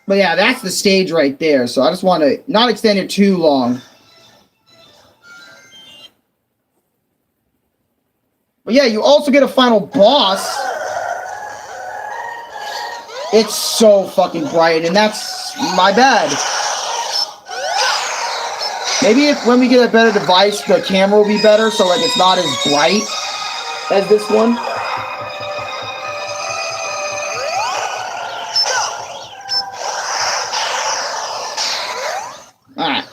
But yeah, that's the stage right there, so I just want to not extend it too long. But yeah, you also get a final boss. It's so fucking bright, and that's my bad. Maybe when we get a better device, the camera will be better, so like it's not as bright as this one. Alright.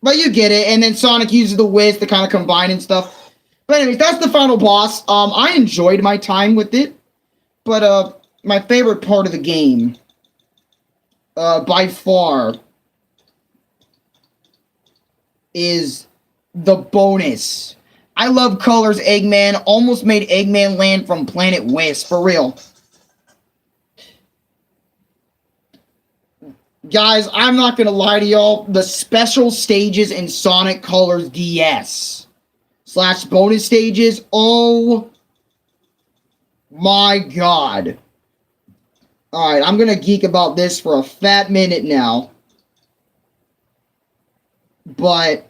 But you get it, and then Sonic uses the Wiz to kind of combine and stuff. But anyways, that's the final boss. I enjoyed my time with it. But, my favorite part of the game, by far, is the bonus. I love colors, Eggman. Almost made Eggman land from Planet Wisp, for real. Guys, I'm not gonna lie to y'all. The special stages in Sonic Colors DS / bonus stages, oh my god. Alright, I'm gonna geek about this for a fat minute now. But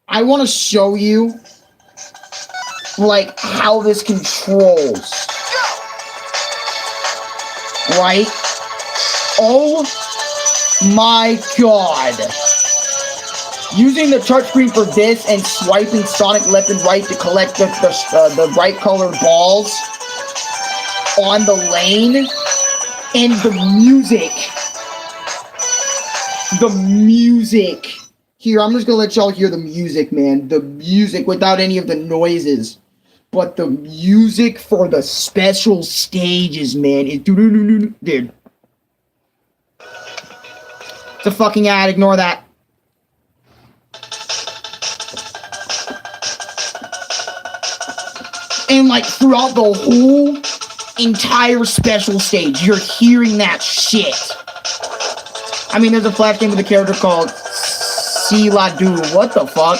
I want to show you, like, how this controls. Right? Oh my god. Using the touchscreen for this and swiping Sonic left and right to collect the right colored balls on the lane, and the music. The music. Here, I'm just gonna let y'all hear the music, man. The music without any of the noises. But the music for the special stages, man, is dude. It's a fucking ad, ignore that. And like throughout the whole entire special stage, you're hearing that shit. I mean, there's a Flash game with a character called Siladu. What the fuck?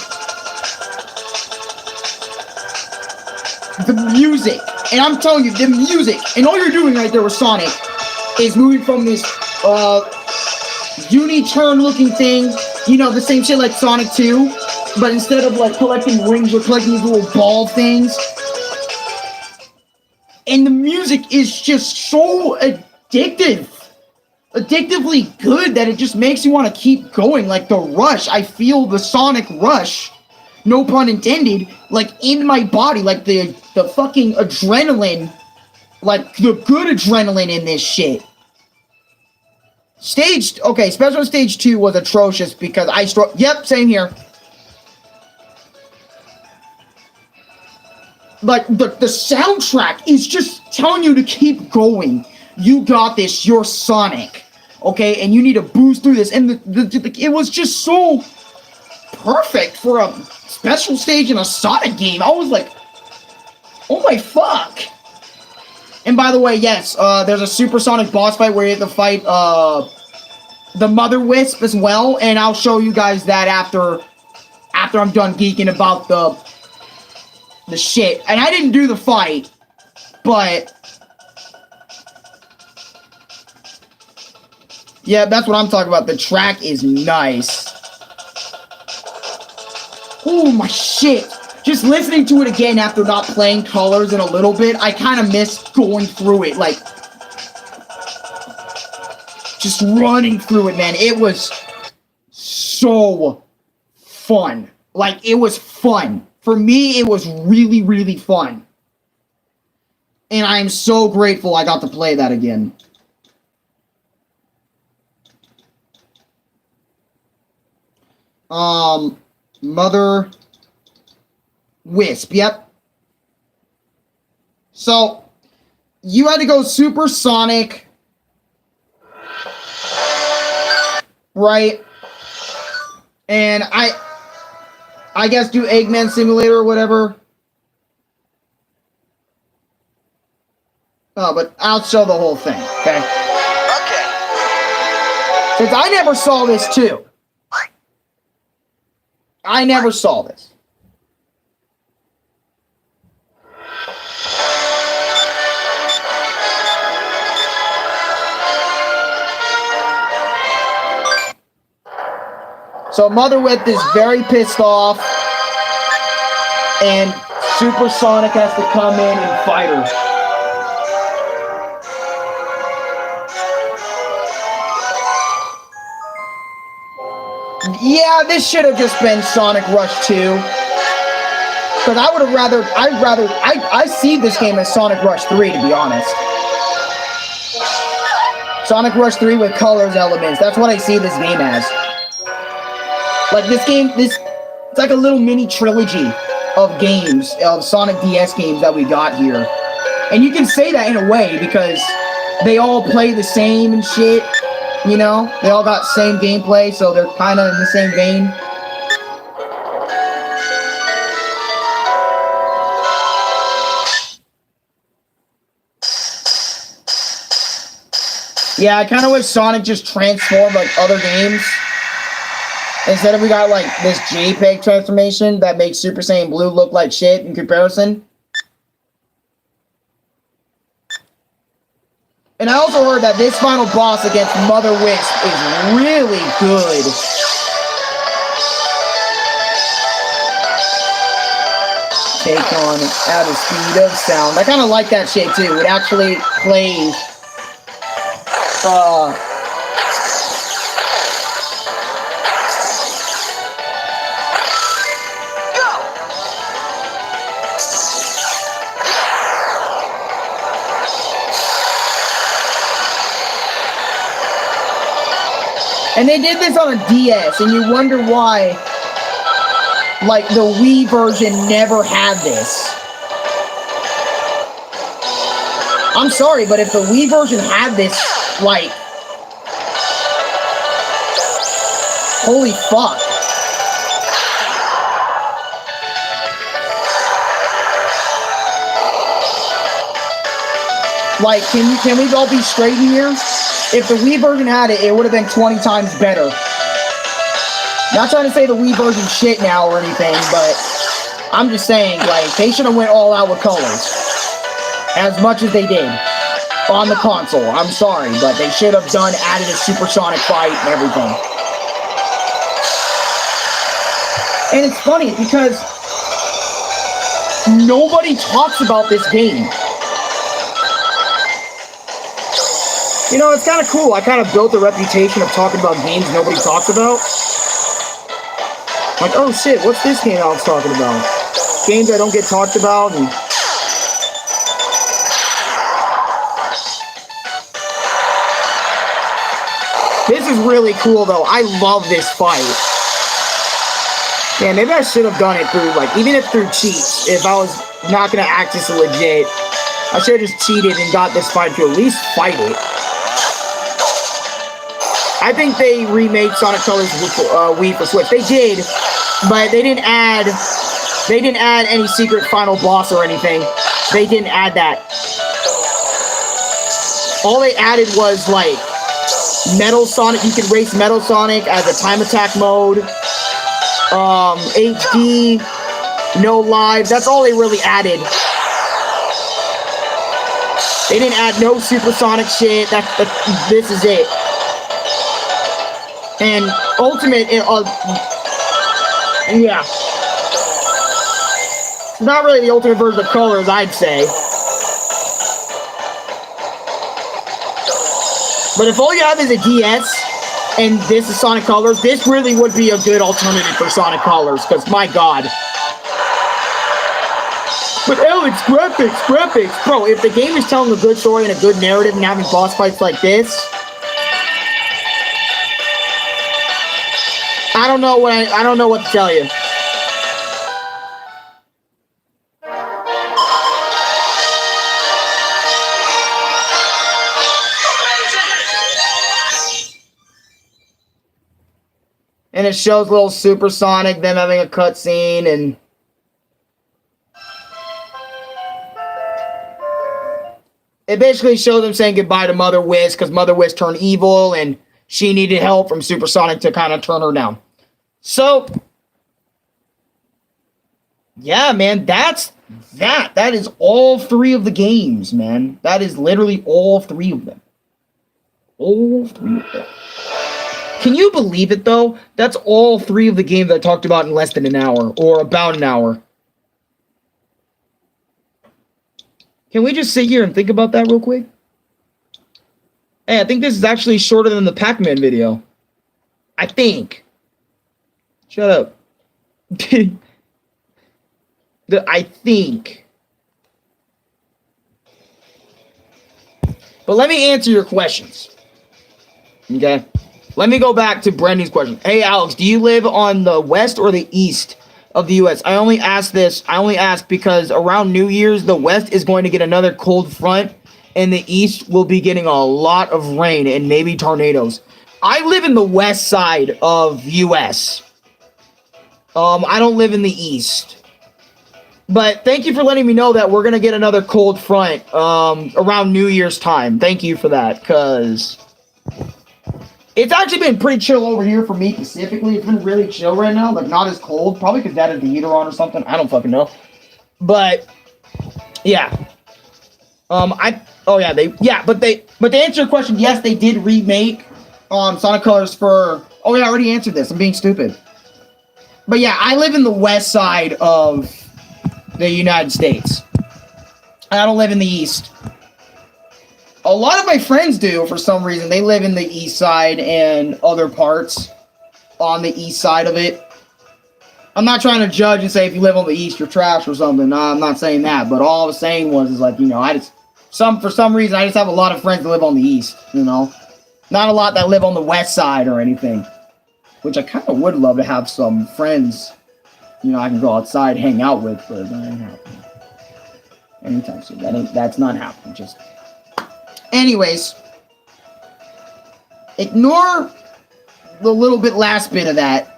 The music. And I'm telling you, the music. And all you're doing right there with Sonic is moving from this uni-turn looking thing. You know, the same shit like Sonic 2. But instead of like collecting rings, you're collecting these little ball things. And the music is just so addictive. Addictively good that it just makes you want to keep going. Like the rush. I feel the Sonic rush, no pun intended, like in my body. Like the fucking adrenaline, like the good adrenaline in this shit. Special stage 2 was atrocious because yep, same here. Like the soundtrack is just telling you to keep going. You got this. You're Sonic, okay? And you need to boost through this. And it was just so perfect for a special stage in a Sonic game. I was like, oh my fuck. And by the way, yes, there's a Supersonic boss fight where you have to fight the Mother Wisp as well. And I'll show you guys that after I'm done geeking about the shit. And I didn't do the fight, but yeah, that's what I'm talking about. The track is nice. Oh my shit. Just listening to it again after not playing Colors in a little bit, I kind of miss going through it. Like, just running through it, man. It was so fun. Like, it was fun. For me, it was really, really fun. And I am so grateful I got to play that again. Mother Wisp, yep. So, you had to go Supersonic, right? And I guess do Eggman Simulator or whatever. Oh, but I'll show the whole thing, okay? Okay. Since I never saw this too. I never saw this. So Mother Wisp is very pissed off, and Supersonic has to come in and fight her. Yeah, this should have just been Sonic Rush 2. Because I see this game as Sonic Rush 3, to be honest. Sonic Rush 3 with Colors elements. That's what I see this game as. Like this game, it's like a little mini trilogy of games, of Sonic DS games that we got here. And you can say that in a way because they all play the same and shit. You know, they all got same gameplay, so they're kind of in the same vein. Yeah, I kind of wish Sonic just transformed like other games. Instead of we got like this JPEG transformation that makes Super Saiyan Blue look like shit in comparison. And I also heard that this final boss against Mother Wisp is really good. Take on at a speed of sound. I kind of like that shit too. It actually plays. And they did this on a DS, and you wonder why, like, the Wii version never had this. I'm sorry, but if the Wii version had this, like, holy fuck. Like, can we all be straight in here? If the Wii version had it, it would have been 20 times better. Not trying to say the Wii version's shit now or anything, but I'm just saying, like, they should have went all out with colors. As much as they did on the console. I'm sorry, but they should have added a supersonic fight and everything. And it's funny because nobody talks about this game. You know, it's kind of cool. I kind of built a reputation of talking about games nobody talks about. Like, oh shit, what's this game I was talking about? Games that don't get talked about. And this is really cool, though. I love this fight. Yeah, maybe I should have done it through, like, even if through cheats. If I was not going to act this legit, I should have just cheated and got this fight to at least fight it. I think they remade Sonic Colors with Wii for Switch. They did, but they didn't add any secret final boss or anything. They didn't add that. All they added was like Metal Sonic. You can race Metal Sonic as a time attack mode. HD, no lives. That's all they really added. They didn't add no supersonic shit. This is it. And Ultimate, yeah. Not really the Ultimate version of Colors, I'd say. But if all you have is a DS, and this is Sonic Colors, this really would be a good alternative for Sonic Colors, because my god. But Alex, graphics. Bro, if the game is telling a good story and a good narrative and having boss fights like this, I don't know what to tell you. And it shows little Supersonic, them having a cutscene, and it basically shows them saying goodbye to Mother Wisp because Mother Wisp turned evil and she needed help from Supersonic to kind of turn her down. So, yeah, man, that's that. That is all three of the games, man. That is literally all three of them. All three of them. Can you believe it, though? That's all three of the games I talked about in less than an hour, or about an hour. Can we just sit here and think about that real quick? Hey, I think this is actually shorter than the Pac-Man video. I think. Shut up. I think. But let me answer your questions. Okay? Let me go back to Brendan's question. Hey, Alex, do you live on the west or the east of the U.S.? I only ask because around New Year's, the west is going to get another cold front, and the east will be getting a lot of rain and maybe tornadoes. I live in the west side of U.S. I don't live in the east. But thank you for letting me know that we're going to get another cold front around New Year's time. Thank you for that, because It's actually been pretty chill over here for me specifically. It's been really chill right now, like not as cold. Probably because that is the heater on or something. I don't fucking know. But yeah. But to answer your question, yes, they did remake Sonic Colors for. Oh yeah, I already answered this. I'm being stupid. But yeah, I live in the west side of the United States. I don't live in the east. A lot of my friends do for some reason. They live in the east side and other parts on the east side of it. I'm not trying to judge and say if you live on the east you're trash or something. No, I'm not saying that. But all I was saying was like, you know, for some reason I just have a lot of friends that live on the east, you know. Not a lot that live on the west side or anything. Which I kind of would love to have some friends, you know, I can go outside, hang out with, but that ain't happening. Anytime soon. That's not happening. Just. Anyways. Ignore the little bit last bit of that.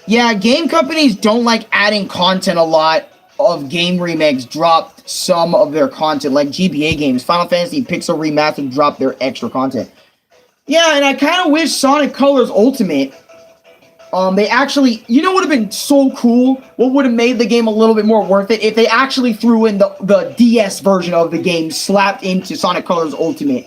Yeah, game companies don't like adding content a lot of game remakes dropped some of their content, like GBA games. Final Fantasy Pixel Remastered dropped their extra content. Yeah, and I kind of wish Sonic Colors Ultimate, they actually, you know what would have been so cool? What would have made the game a little bit more worth it? If they actually threw in the DS version of the game slapped into Sonic Colors Ultimate.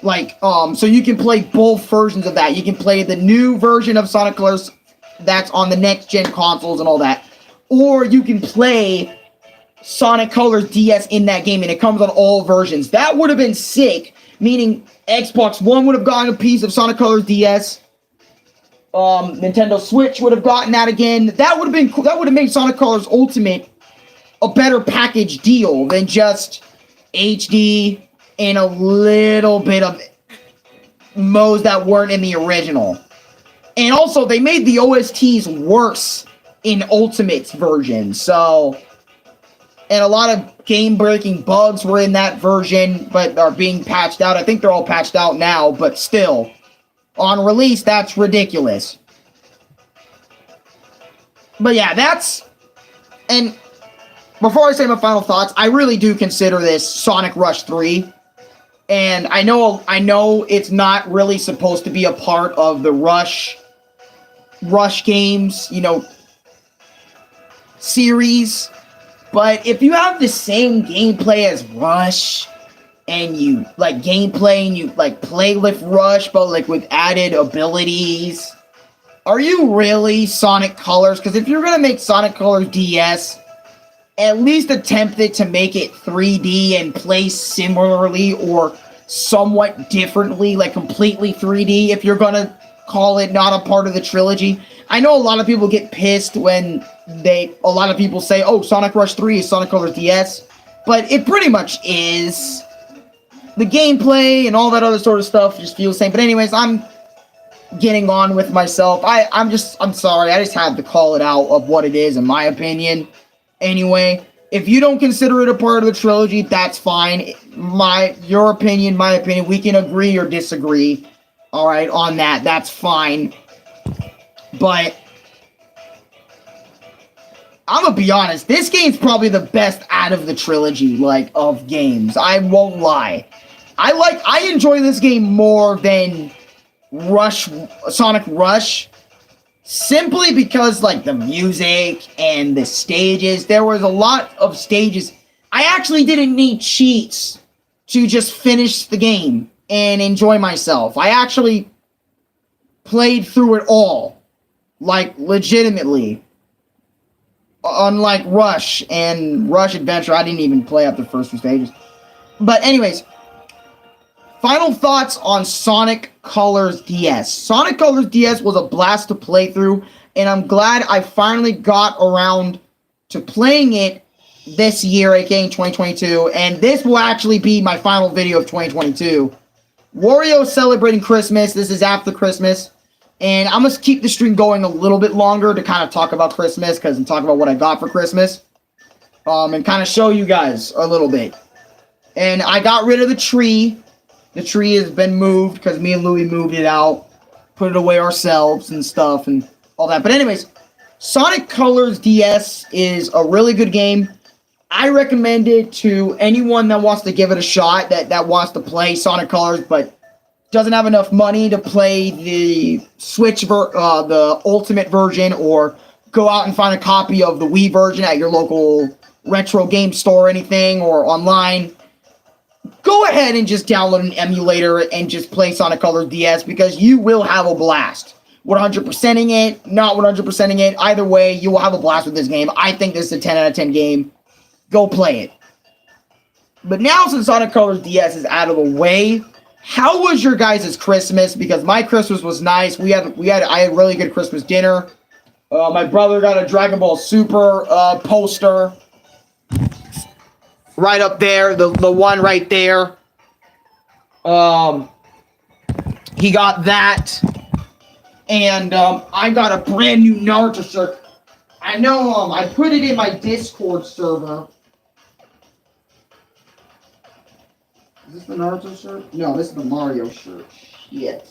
Like, so you can play both versions of that. You can play the new version of Sonic Colors that's on the next-gen consoles and all that. Or you can play Sonic Colors DS in that game, and it comes on all versions. That would have been sick, meaning Xbox One would have gotten a piece of Sonic Colors DS. Nintendo Switch would have gotten that again. That would have been cool. That would have made Sonic Colors Ultimate a better package deal than just HD and a little bit of modes that weren't in the original. And also, they made the OSTs worse in Ultimate's version, so. And a lot of game-breaking bugs were in that version, but are being patched out. I think they're all patched out now, but still. On release, that's ridiculous. But yeah, that's... And before I say my final thoughts, I really do consider this Sonic Rush 3. And I know it's not really supposed to be a part of the Rush games, you know, series. But if you have the same gameplay as Rush, and you like gameplay, and you like play with Rush, but like with added abilities, are you really Sonic Colors? Because if you're gonna make Sonic Colors DS, at least attempt it to make it 3D and play similarly or somewhat differently, like completely 3D. If you're gonna call it not a part of the trilogy, I know a lot of people get pissed when a lot of people say, oh, Sonic Rush 3 is Sonic Colors DS, but it pretty much is. The gameplay and all that other sort of stuff just feels the same. But anyways, I'm getting on with myself. I'm sorry, I just had to call it out of what it is, in my opinion. Anyway, if you don't consider it a part of the trilogy, that's fine. Your opinion, my opinion, we can agree or disagree, alright, on that. That's fine. But I'm gonna be honest, this game's probably the best out of the trilogy, like, of games. I won't lie. I enjoy this game more than Sonic Rush, simply because, like, the music and the stages, there was a lot of stages. I actually didn't need cheats to just finish the game and enjoy myself. I actually played through it all, like, legitimately. Unlike Rush and Rush Adventure, I didn't even play up the first two stages. But anyways, final thoughts on Sonic Colors DS. Sonic Colors DS was a blast to play through, and I'm glad I finally got around to playing it this year, aka in 2022, and this will actually be my final video of 2022. Wario celebrating Christmas. This is after Christmas. And I'm going to keep the stream going a little bit longer to kind of talk about Christmas, because I'm talking about what I got for Christmas. And kind of show you guys a little bit. And I got rid of the tree. The tree has been moved, because me and Louie moved it out. Put it away ourselves and stuff and all that. But anyways, Sonic Colors DS is a really good game. I recommend it to anyone that wants to give it a shot, that wants to play Sonic Colors, but doesn't have enough money to play the the Ultimate version, or go out and find a copy of the Wii version at your local retro game store or anything, or online. Go ahead and just download an emulator and just play Sonic Colors DS, because you will have a blast. 100%ing it, not 100%ing it, either way, you will have a blast with this game. I think this is a 10 out of 10 game. Go play it. But now, since Sonic Colors DS is out of the way, how was your guys' Christmas? Because my Christmas was nice. I had a really good Christmas dinner. My brother got a Dragon Ball Super poster. Right up there, the one right there. He got that. And I got a brand new Naruto shirt. I know I put it in my Discord server. Is this the Naruto shirt? No, this is the Mario shirt. Shit.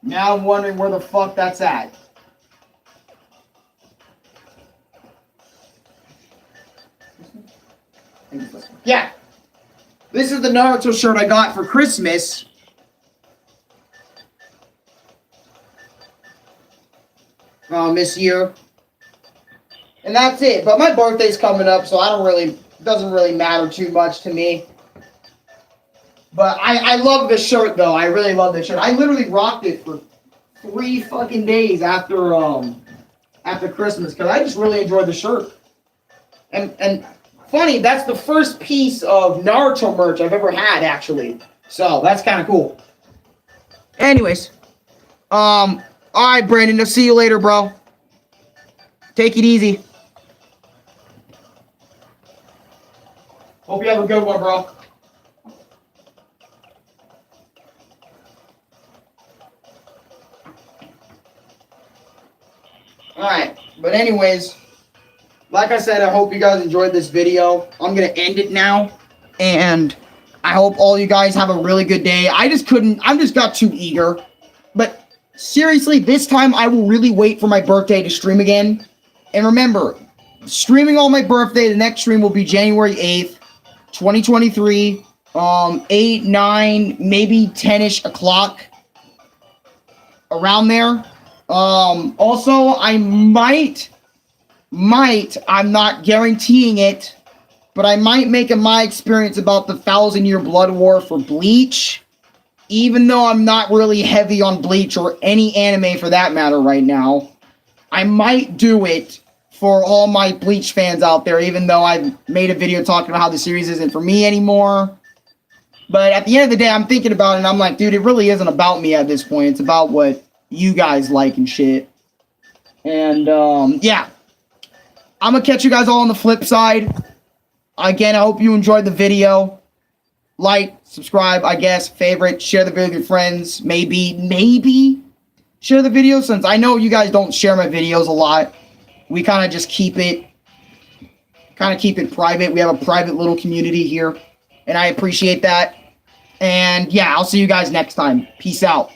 Now I'm wondering where the fuck that's at. Yeah. This is the Naruto shirt I got for Christmas. This year. And that's it. But my birthday's coming up, so doesn't really matter too much to me. But I love this shirt, though. I really love this shirt. I literally rocked it for 3 fucking days after Christmas, because I just really enjoyed the shirt. And funny, that's the first piece of Naruto merch I've ever had, actually. So that's kind of cool. Anyways, all right, Brandon. I'll see you later, bro. Take it easy. Hope you have a good one, bro. Alright, but anyways, like I said, I hope you guys enjoyed this video. I'm going to end it now, and I hope all you guys have a really good day. I just got too eager, but seriously, this time I will really wait for my birthday to stream again. And remember, streaming on my birthday, the next stream will be January 8th, 2023, 8, 9, maybe 10-ish o'clock, around there. Also, I might, I'm not guaranteeing it, but I might make a my experience about the 1,000-year blood war for Bleach, even though I'm not really heavy on Bleach or any anime for that matter right now. I might do it for all my Bleach fans out there, even though I've made a video talking about how the series isn't for me anymore. But at the end of the day, I'm thinking about it, and I'm like, dude, it really isn't about me at this point. It's about what you guys like and shit. And, yeah. I'm going to catch you guys all on the flip side. Again, I hope you enjoyed the video. Like, subscribe, I guess, favorite, share the video with your friends. Maybe share the video, since I know you guys don't share my videos a lot. We kind of just keep it private. We have a private little community here, and I appreciate that. And yeah, I'll see you guys next time. Peace out.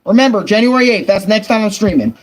Remember, January 8th, that's the next time I'm streaming.